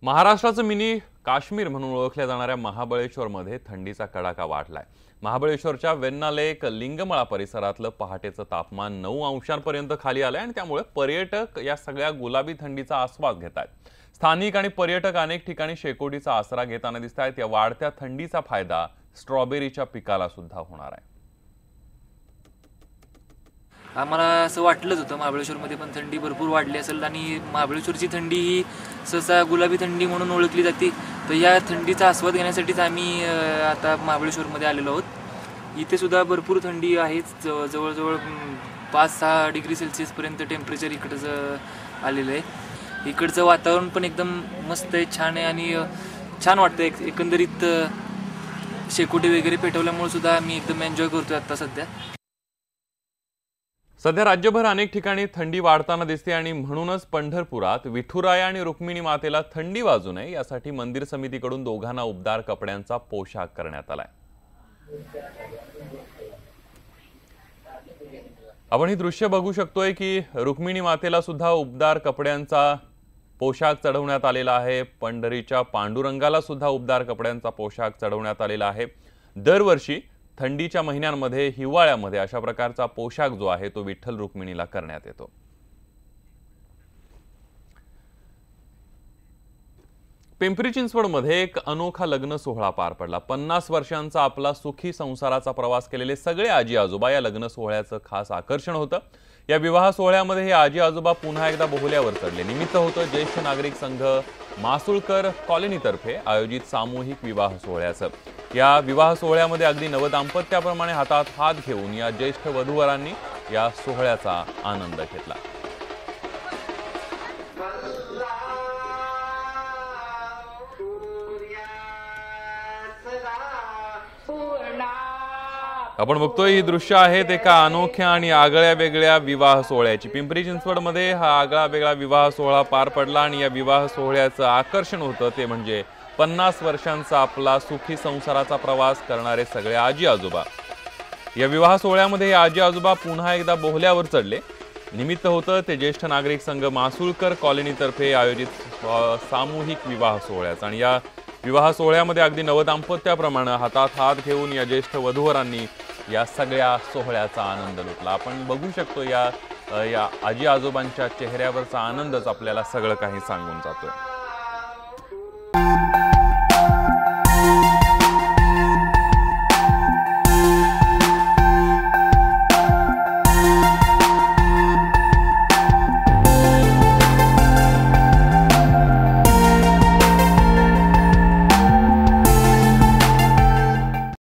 महाराष्ट्राचं मिनी काश्मीर म्हणून ओळखल्या जाणाऱ्या महाबळेश्वरमध्ये थंडीचा कडाका वाढलाय। महाबळेश्वरच्या वेण्णा लेक लिंगमळा परिसरातलं पहाटेचं तापमान 9 अंशांपर्यंत खाली आलंय आणि त्यामुळे पर्यटक या सगळ्या गुलाबी थंडीचा आस्वाद घेतायत। स्थानिक आणि पर्यटक अनेक ठिकाणी शेकोटीचा आसरा घेताना दिसतायत। या वाढत्या थंडीचा फायदा स्ट्रॉबेरीच्या पिकाला सुद्धा होणार आहे। आम्हाला असं वाटलंच होतं महाबळेश्वरमध्ये पण थंडी भरपूर वाढली असेल आणि महाबळेश्वरची थंडी ही सहसा गुलाबी थंडी म्हणून ओळखली जाते। तर या थंडीचा आस्वाद घेण्यासाठीच आम्ही आता महाबळेश्वरमध्ये आलेलो आहोत। इथे सुद्धा भरपूर थंडी आहे, जवळजवळ 5-6 डिग्री सेल्सिअस पर्यंत टेम्परेचर इकडचं आलेलं आहे। इकडचं वातावरण पण एकदम मस्त आहे, छान आहे आणि छान वाटतं। एकंदरीत शेकोटी वगैरे पेटवल्यामुळे सुद्धा आम्ही एकदम एन्जॉय करतोय आता सध्या। सध्या राज्यभर अनेक ठिकाणी थंडी वाढताना दिसते आणि म्हणूनच पंढरपुरात विठुराया आणि रुक्मिणी मातेला थंडी वाजू नये यासाठी मंदिर समितीकडून दोघांना उबदार कपड्यांचा पोशाख करण्यात आलाय। आपण ही दृश्य बघू शकतोय की रुक्मिणी मातेला सुद्धा उबदार कपड्यांचा पोशाख चढवण्यात आलेला आहे। पंढरीच्या पांडुरंगाला सुद्धा उबदार कपड्यांचा पोशाख चढवण्यात आलेला आहे। दरवर्षी थंडीच्या महिन्यांमध्ये हिवाळ्यामध्ये अशा प्रकारचा पोशाख जो आहे तो विठ्ठल रुक्मिणीला करण्यात येतो। पिंपरी चिंचवडमध्ये एक अनोखा लग्न सोहळा पार पडला। 50 वर्षांचा आपला सुखी संसाराचा प्रवास केलेले सगळे आजी आजोबा या लग्न सोहळ्याचं खास आकर्षण होतं। या विवाह सोहळ्यामध्ये हे आजी आजोबा पुन्हा एकदा बोहल्यावर चढले। निमित्त होतं ज्येष्ठ नागरिक संघ मासुळकर कॉलनीतर्फे आयोजित सामूहिक विवाह सोहळ्याचं। या विवाह सोहळ्यामध्ये अगदी नवदाम्पत्याप्रमाणे हातात हात घेऊन या ज्येष्ठ वधूवरांनी या सोहळ्याचा आनंद घेतला। आपण बघतोय ही दृश्य आहेत एका अनोख्या आणि आगळ्या वेगळ्या विवाह सोहळ्याची। पिंपरी चिंचवडमध्ये हा आगळा वेगळा विवाह सोहळा पार पडला आणि या विवाह सोहळ्याचं आकर्षण होतं ते म्हणजे 50 वर्षांचा आपला सुखी संसाराचा प्रवास करणारे सगळे आजी आजोबा। या विवाह सोहळ्यामध्ये आजी आजोबा पुन्हा एकदा बोहल्यावर चढले। निमित्त होतं ते ज्येष्ठ नागरिक संघ मासुळकर कॉलनीतर्फे आयोजित सामूहिक विवाह सोहळ्याचं आणि या विवाह सोहळ्यामध्ये अगदी नवदाम्पत्याप्रमाणे हातात हात घेऊन या ज्येष्ठ वधूवरांनी या सगळ्या सोहळ्याचा आनंद लुटला। आपण बघू शकतो या आजी आजोबांच्या चेहऱ्यावरचा आनंदच आपल्याला सगळं काही सांगून जातोय।